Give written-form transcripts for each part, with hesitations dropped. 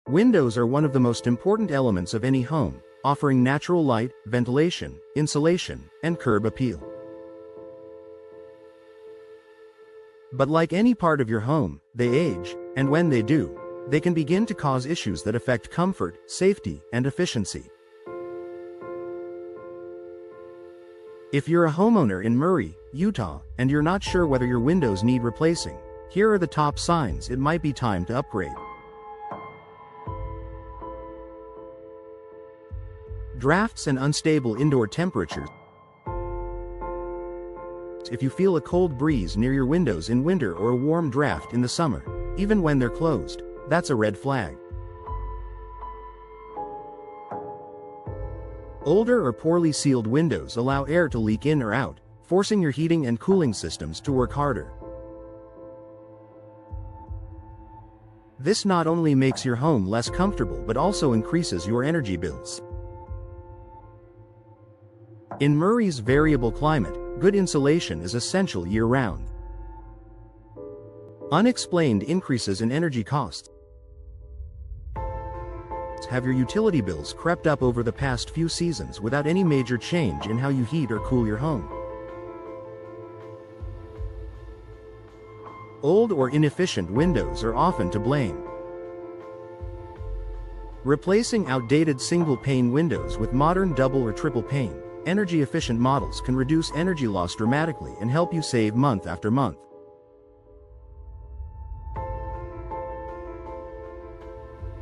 Windows are one of the most important elements of any home, offering natural light, ventilation, insulation, and curb appeal. But like any part of your home, they age, and when they do, they can begin to cause issues that affect comfort, safety, and efficiency. If you're a homeowner in Murray, Utah, and you're not sure whether your windows need replacing, here are the top signs it might be time to upgrade. Drafts and unstable indoor temperatures. If you feel a cold breeze near your windows in winter or a warm draft in the summer, even when they're closed, that's a red flag. Older or poorly sealed windows allow air to leak in or out, forcing your heating and cooling systems to work harder. This not only makes your home less comfortable but also increases your energy bills. In Murray's variable climate, good insulation is essential year-round. Unexplained increases in energy costs. Have your utility bills crept up over the past few seasons without any major change in how you heat or cool your home? Old or inefficient windows are often to blame. Replacing outdated single-pane windows with modern double or triple-pane, energy-efficient models can reduce energy loss dramatically and help you save month after month.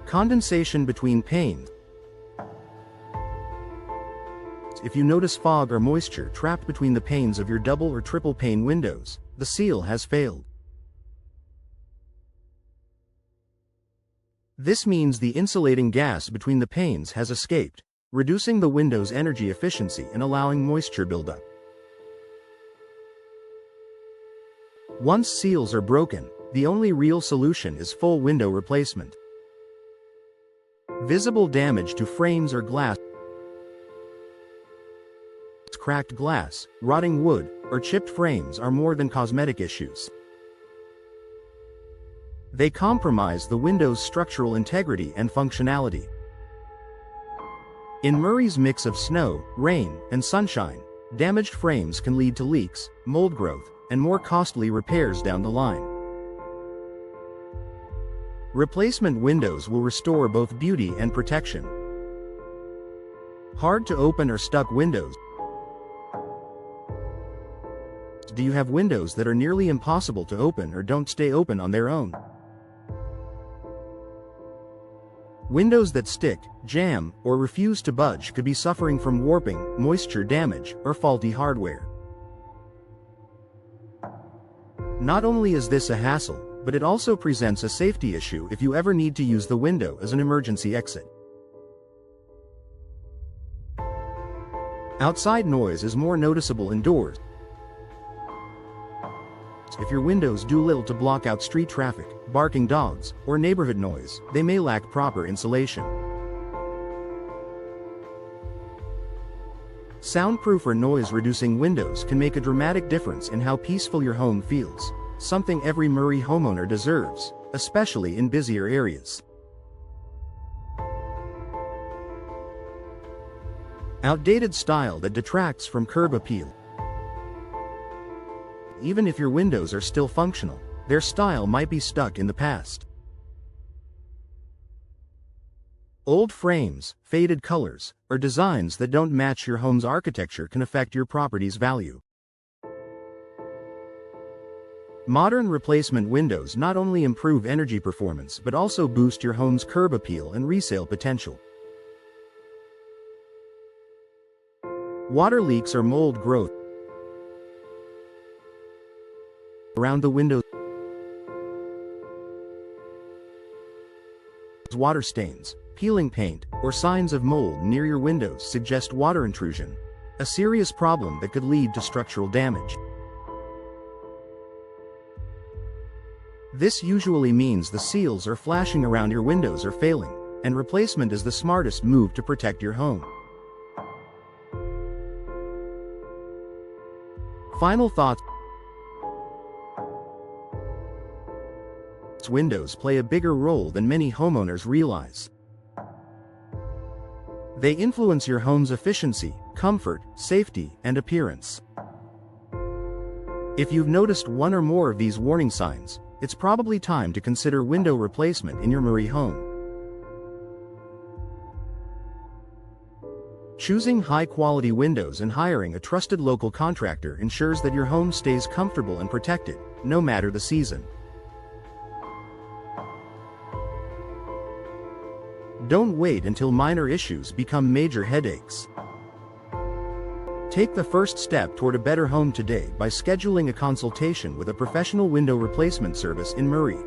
Condensation between panes. If you notice fog or moisture trapped between the panes of your double or triple pane windows, the seal has failed. This means the insulating gas between the panes has escaped, reducing the window's energy efficiency and allowing moisture buildup. Once seals are broken, the only real solution is full window replacement. Visible damage to frames or glass, cracked glass, rotting wood, or chipped frames are more than cosmetic issues. They compromise the window's structural integrity and functionality. In Murray's mix of snow, rain, and sunshine, damaged frames can lead to leaks, mold growth, and more costly repairs down the line. Replacement windows will restore both beauty and protection. Hard to open or stuck windows. Do you have windows that are nearly impossible to open or don't stay open on their own? Windows that stick, jam, or refuse to budge could be suffering from warping, moisture damage, or faulty hardware. Not only is this a hassle, but it also presents a safety issue if you ever need to use the window as an emergency exit. Outside noise is more noticeable indoors. If your windows do little to block out street traffic, barking dogs, or neighborhood noise, they may lack proper insulation. Soundproof or noise-reducing windows can make a dramatic difference in how peaceful your home feels, something every Murray homeowner deserves, especially in busier areas. Outdated style that detracts from curb appeal. Even if your windows are still functional, their style might be stuck in the past. Old frames, faded colors, or designs that don't match your home's architecture can affect your property's value. Modern replacement windows not only improve energy performance but also boost your home's curb appeal and resale potential. Water leaks or mold growth around the windows. Water stains, peeling paint, or signs of mold near your windows suggest water intrusion, a serious problem that could lead to structural damage. This usually means the seals or flashing around your windows are failing, and replacement is the smartest move to protect your home. Final thoughts. product's windows play a bigger role than many homeowners realize. They influence your home's efficiency, comfort, safety, and appearance. If you've noticed one or more of these warning signs, it's probably time to consider window replacement in your Murray home. Choosing high-quality windows and hiring a trusted local contractor ensures that your home stays comfortable and protected, no matter the season. Don't wait until minor issues become major headaches. Take the first step toward a better home today by scheduling a consultation with a professional window replacement service in Murray.